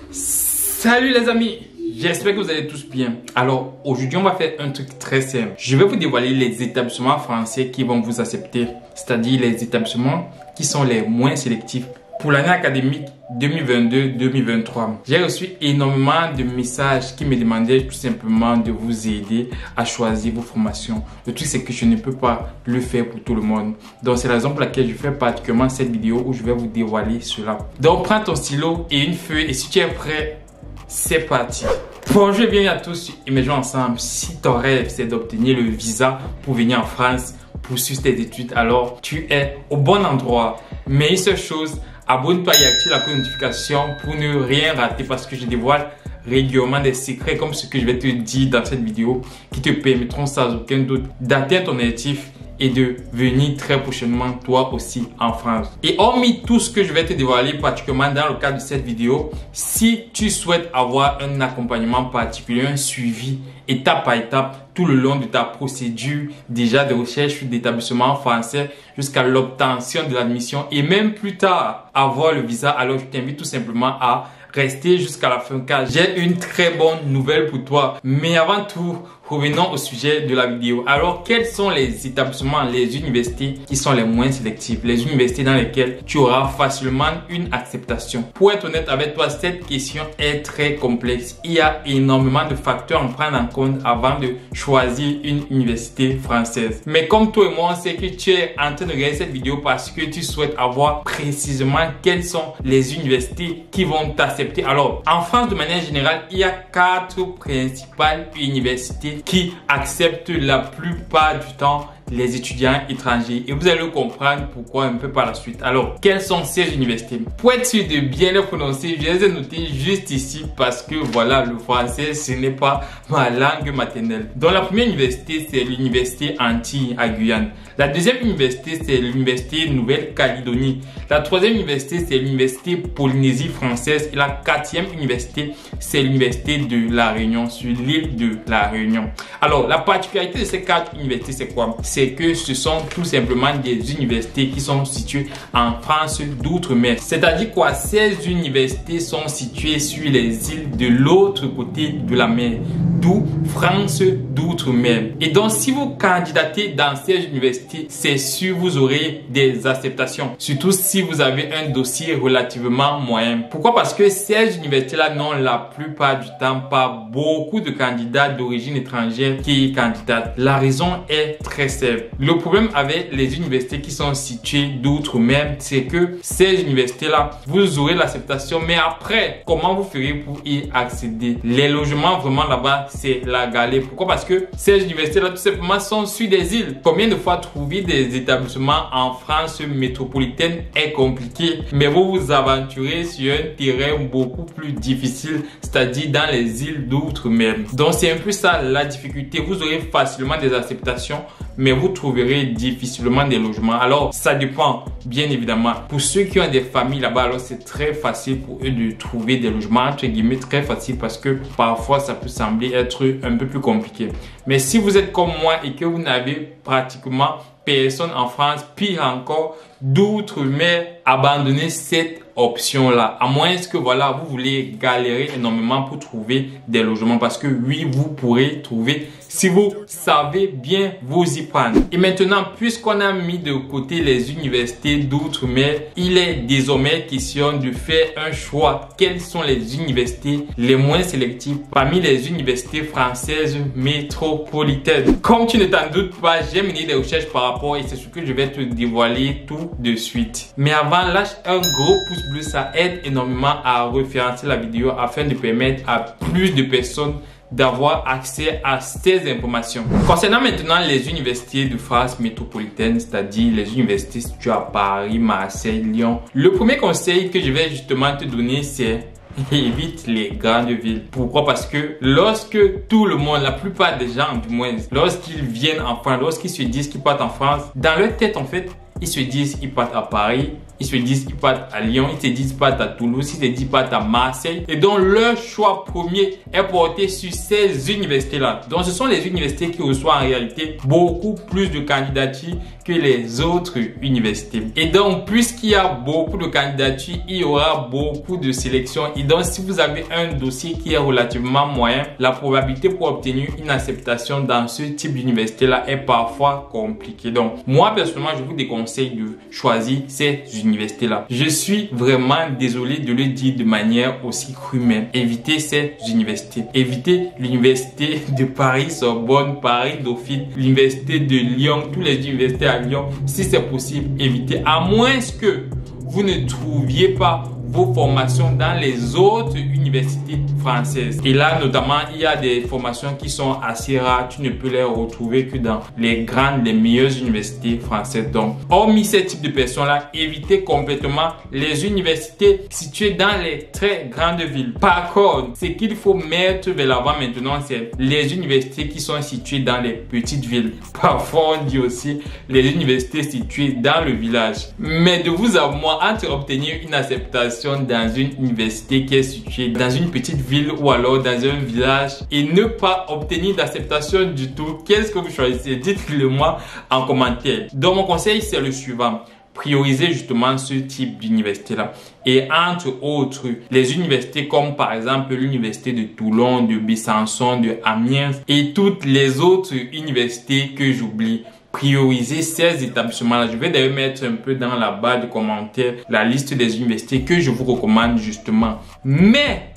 Salut les amis, j'espère que vous allez tous bien. Alors aujourd'hui on va faire un truc très simple. Je vais vous dévoiler les établissements français qui vont vous accepter, c'est-à-dire les établissements qui sont les moins sélectifs pour l'année académique 2022-2023. J'ai reçu énormément de messages qui me demandaient tout simplement de vous aider à choisir vos formations. Le truc c'est que je ne peux pas le faire pour tout le monde. Donc c'est la raison pour laquelle je fais particulièrement cette vidéo où je vais vous dévoiler cela. Donc prends ton stylo et une feuille et si tu es prêt, c'est parti. Bonjour et bienvenue à tous et Immergeons ensemble. Si ton rêve c'est d'obtenir le visa pour venir en France, poursuivre tes études, alors tu es au bon endroit. Mais une seule chose, abonne-toi et active la notification pour ne rien rater parce que je dévoile régulièrement des secrets comme ce que je vais te dire dans cette vidéo qui te permettront sans aucun doute d'atteindre ton objectif et de venir très prochainement toi aussi en France. Et hormis tout ce que je vais te dévoiler particulièrement dans le cadre de cette vidéo, si tu souhaites avoir un accompagnement particulier, un suivi étape par étape tout le long de ta procédure déjà de recherche d'établissement français jusqu'à l'obtention de l'admission et même plus tard avoir le visa, alors je t'invite tout simplement à rester jusqu'à la fin car j'ai une très bonne nouvelle pour toi. Mais avant tout, revenons au sujet de la vidéo. Alors, quels sont les établissements, les universités qui sont les moins sélectives? Les universités dans lesquelles tu auras facilement une acceptation. Pour être honnête avec toi, cette question est très complexe. Il y a énormément de facteurs à prendre en compte avant de choisir une université française. Mais comme toi et moi, on sait que tu es en train de regarder cette vidéo parce que tu souhaites avoir précisément quelles sont les universités qui vont t'accepter. Alors, en France, de manière générale, il y a 4 principales universités qui acceptent la plupart du temps les étudiants étrangers. Et vous allez le comprendre pourquoi un peu par la suite. Alors, quelles sont ces universités? Pour être sûr de bien les prononcer, je les ai notées juste ici parce que voilà, le français, ce n'est pas ma langue maternelle. Donc, la première université, c'est l'université Antilles à Guyane. La deuxième université, c'est l'université Nouvelle-Calédonie. La troisième université, c'est l'université Polynésie française. Et la quatrième université, c'est l'université de La Réunion, sur l'île de La Réunion. Alors, la particularité de ces 4 universités, c'est quoi? C'est que ce sont tout simplement des universités qui sont situées en France d'outre-mer. C'est-à-dire quoi? Ces universités sont situées sur les îles de l'autre côté de la mer, d'où France d'outre-mer. Et donc, si vous candidatez dans ces universités, c'est sûr vous aurez des acceptations. Surtout si vous avez un dossier relativement moyen. Pourquoi? Parce que ces universités-là n'ont la plupart du temps pas beaucoup de candidats d'origine étrangère qui y candidatent. La raison est très simple. Le problème avec les universités qui sont situées d'outre-mer, c'est que ces universités-là, vous aurez l'acceptation, mais après, comment vous ferez pour y accéder? Les logements vraiment là-bas, c'est la galère. Pourquoi? Parce que ces universités-là, tout simplement, sont sur des îles. Combien de fois trouver des établissements en France métropolitaine est compliqué, mais vous vous aventurez sur un terrain beaucoup plus difficile, c'est-à-dire dans les îles d'outre-mer. Donc, c'est un peu ça la difficulté. Vous aurez facilement des acceptations, mais vous trouverez difficilement des logements. Alors, ça dépend, bien évidemment. Pour ceux qui ont des familles là-bas, alors c'est très facile pour eux de trouver des logements, entre guillemets, très facile parce que parfois, ça peut sembler être un peu plus compliqué. Mais si vous êtes comme moi et que vous n'avez pratiquement personne en France, pire encore, d'outre-mer, abandonnez cette option-là. À moins que voilà, vous voulez galérer énormément pour trouver des logements parce que oui, vous pourrez trouver si vous savez bien vous y prendre. Et maintenant, puisqu'on a mis de côté les universités d'outre-mer, il est désormais question de faire un choix. Quelles sont les universités les moins sélectives parmi les universités françaises métropolitaines? Comme tu ne t'en doutes pas, j'ai mené des recherches par rapport et c'est ce que je vais te dévoiler tout de suite. Mais avant, lâche un gros pouce bleu, ça aide énormément à référencer la vidéo afin de permettre à plus de personnes d'avoir accès à ces informations. Concernant maintenant les universités de France métropolitaine, c'est-à-dire les universités situées à Paris, Marseille, Lyon, le premier conseil que je vais justement te donner, c'est évite les grandes villes. Pourquoi? Parce que lorsque tout le monde, la plupart des gens du moins, lorsqu'ils viennent en France, lorsqu'ils se disent qu'ils partent en France, dans leur tête en fait, ils se disent ils partent à Paris, ils se disent ils partent à Lyon, ils se disent ils partent à Toulouse, ils se disent ils partent à Marseille. Et donc leur choix premier est porté sur ces universités-là. Donc ce sont les universités qui reçoivent en réalité beaucoup plus de candidatures que les autres universités. Et donc puisqu'il y a beaucoup de candidatures, il y aura beaucoup de sélections. Et donc si vous avez un dossier qui est relativement moyen, la probabilité pour obtenir une acceptation dans ce type d'université-là est parfois compliquée. Donc moi personnellement, je vous déconseille de choisir ces universités-là. Je suis vraiment désolé de le dire de manière aussi crue. Évitez ces universités. Évitez l'université de Paris, Sorbonne, Paris, Dauphine, l'université de Lyon, toutes les universités à Lyon. Si c'est possible, évitez. À moins que vous ne trouviez pas vos formations dans les autres universités françaises. Et là, notamment, il y a des formations qui sont assez rares. Tu ne peux les retrouver que dans les grandes, les meilleures universités françaises. Donc, hormis ces types de personnes-là, évitez complètement les universités situées dans les très grandes villes. Par contre, ce qu'il faut mettre vers l'avant maintenant, c'est les universités qui sont situées dans les petites villes. Parfois, on dit aussi les universités situées dans le village. Mais de vous à moi, entre obtenir une acceptation dans une université qui est située dans une petite ville ou alors dans un village et ne pas obtenir d'acceptation du tout, qu'est-ce que vous choisissez? Dites-le moi en commentaire. Donc mon conseil, c'est le suivant. Priorisez justement ce type d'université-là. Et entre autres, les universités comme par exemple l'université de Toulon, de Besançon, de Amiens et toutes les autres universités que j'oublie. Prioriser ces établissements-là. Je vais d'ailleurs mettre un peu dans la barre de commentaires la liste des universités que je vous recommande justement. Mais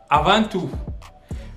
avant tout,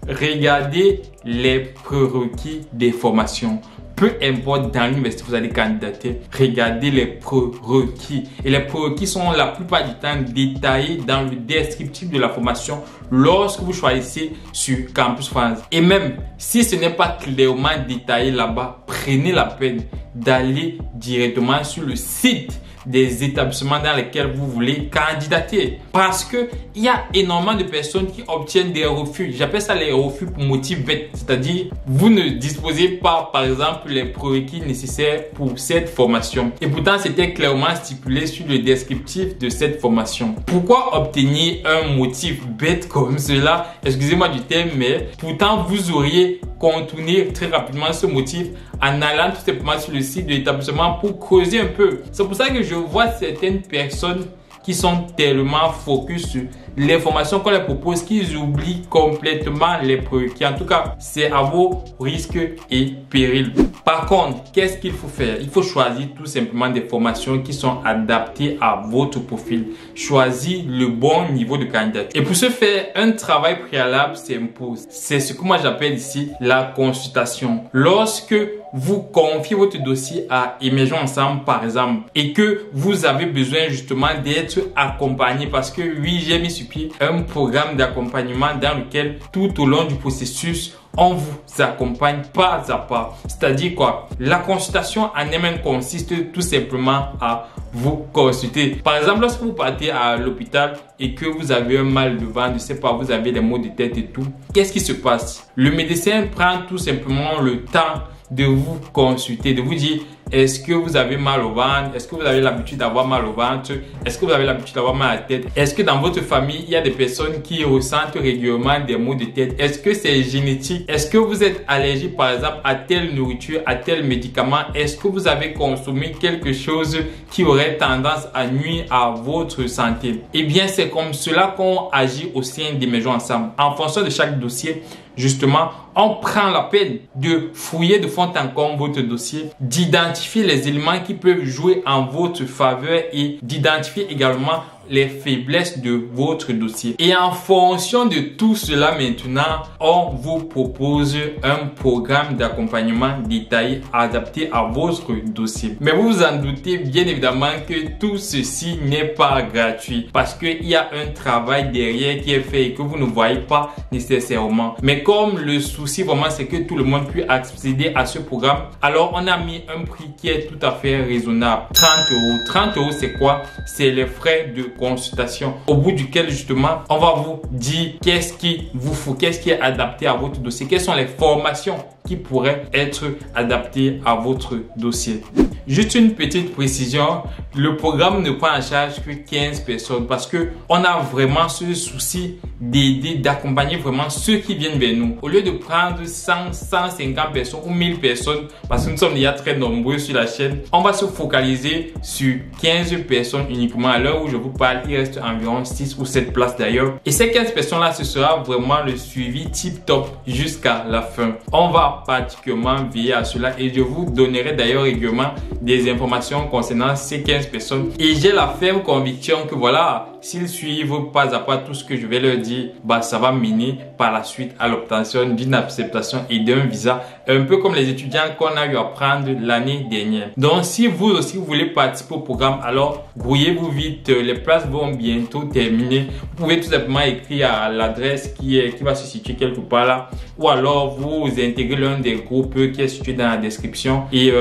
regardez les prérequis des formations. Peu importe dans l'université vous allez candidater, regardez les prérequis. Et les prérequis sont la plupart du temps détaillés dans le descriptif de la formation lorsque vous choisissez sur Campus France. Et même si ce n'est pas clairement détaillé là-bas, prenez la peine d'aller directement sur le site des établissements dans lesquels vous voulez candidater. Parce que il y a énormément de personnes qui obtiennent des refus. J'appelle ça les refus pour motif bête. C'est-à-dire, vous ne disposez pas, par exemple, les prérequis nécessaires pour cette formation. Et pourtant, c'était clairement stipulé sur le descriptif de cette formation. Pourquoi obtenir un motif bête comme cela? Excusez-moi du terme, mais pourtant, vous auriez contourné très rapidement ce motif en allant tout simplement sur le site de l'établissement pour creuser un peu. C'est pour ça que je vois certaines personnes qui sont tellement focus sur les formations qu'on leur propose qu'ils oublient complètement les prérequis. En tout cas, c'est à vos risques et périls. Par contre, qu'est-ce qu'il faut faire? Il faut choisir tout simplement des formations qui sont adaptées à votre profil. Choisir le bon niveau de candidature. Et pour ce faire, un travail préalable s'impose. C'est ce que moi j'appelle ici la consultation. Lorsque vous confiez votre dossier à Émergeons Ensemble par exemple et que vous avez besoin justement d'être accompagné parce que oui, j'ai mis sur pied un programme d'accompagnement dans lequel tout au long du processus on vous accompagne pas à pas. C'est-à-dire quoi? La consultation en elle-même consiste tout simplement à vous consulter. Par exemple, lorsque vous partez à l'hôpital et que vous avez un mal de ventre, je sais pas, vous avez des maux de tête et tout, qu'est-ce qui se passe? Le médecin prend tout simplement le temps de vous consulter, de vous dire est-ce que vous avez mal au ventre, est-ce que vous avez l'habitude d'avoir mal au ventre, est-ce que vous avez l'habitude d'avoir mal à la tête, est-ce que dans votre famille il y a des personnes qui ressentent régulièrement des maux de tête, est-ce que c'est génétique, est-ce que vous êtes allergique par exemple à telle nourriture, à tel médicament, est-ce que vous avez consommé quelque chose qui aurait tendance à nuire à votre santé. Eh bien c'est comme cela qu'on agit au sein d'Émergeons Ensemble. En fonction de chaque dossier, justement, on prend la peine de fouiller de fond en comble votre dossier, d'identifier les éléments qui peuvent jouer en votre faveur et d'identifier également les faiblesses de votre dossier. Et en fonction de tout cela maintenant, on vous propose un programme d'accompagnement détaillé adapté à votre dossier. Mais vous vous en doutez bien évidemment que tout ceci n'est pas gratuit parce qu'il y a un travail derrière qui est fait et que vous ne voyez pas nécessairement. Mais comme le souci vraiment c'est que tout le monde puisse accéder à ce programme, alors on a mis un prix qui est tout à fait raisonnable. 30 euros. 30 euros c'est quoi? C'est les frais de consultation au bout duquel justement on va vous dire qu'est-ce qu'il vous faut, qu'est-ce qui est adapté à votre dossier, quelles sont les formations qui pourraient être adaptées à votre dossier. Juste une petite précision, le programme ne prend en charge que 15 personnes parce que on a vraiment ce souci d'aider, d'accompagner vraiment ceux qui viennent vers nous. Au lieu de prendre 100, 150 personnes ou 1000 personnes, parce que nous sommes déjà très nombreux sur la chaîne, on va se focaliser sur 15 personnes uniquement. À l'heure où je vous parle, il reste environ 6 ou 7 places d'ailleurs. Et ces 15 personnes-là, ce sera vraiment le suivi tip top jusqu'à la fin. On va particulièrement veiller à cela et je vous donnerai d'ailleurs régulièrement des informations concernant ces 15 personnes. Et j'ai la ferme conviction que voilà, s'ils suivent pas à pas tout ce que je vais leur dire, bah ça va mener par la suite à l'obtention d'une acceptation et d'un visa, un peu comme les étudiants qu'on a eu à prendre l'année dernière. Donc si vous aussi vous voulez participer au programme, alors grouillez-vous vite, les places vont bientôt terminer. Vous pouvez tout simplement écrire à l'adresse qui va se situer quelque part là, ou alors vous intégrez l'un des groupes qui est situé dans la description et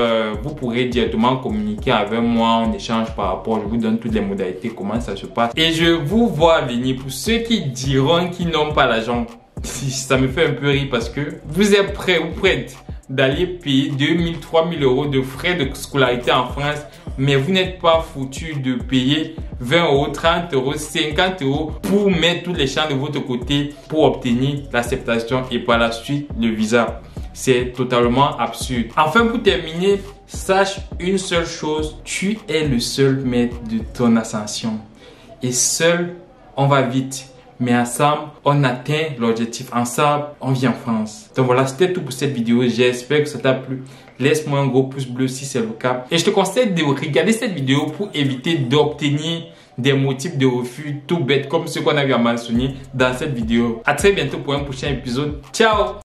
vous pourrez directement communiquer avec moi, on échange par rapport, je vous donne toutes les modalités, comment ça se passe. Et je vous vois venir. Pour ceux qui diront qu'ils n'ont pas l'argent, ça me fait un peu rire parce que vous êtes prêts ou prêtes d'aller payer 2000, 3000 euros de frais de scolarité en France, mais vous n'êtes pas foutu de payer 20 euros, 30 euros, 50 euros pour mettre toutes les chances de votre côté pour obtenir l'acceptation et par la suite le visa. C'est totalement absurde. Enfin, pour terminer, sache une seule chose, tu es le seul maître de ton ascension. Et seul, on va vite. Mais ensemble, on atteint l'objectif. Ensemble, on vit en France. Donc voilà, c'était tout pour cette vidéo. J'espère que ça t'a plu. Laisse-moi un gros pouce bleu si c'est le cas. Et je te conseille de regarder cette vidéo pour éviter d'obtenir des motifs de refus tout bêtes comme ceux qu'on a vu à mentionner dans cette vidéo. À très bientôt pour un prochain épisode. Ciao!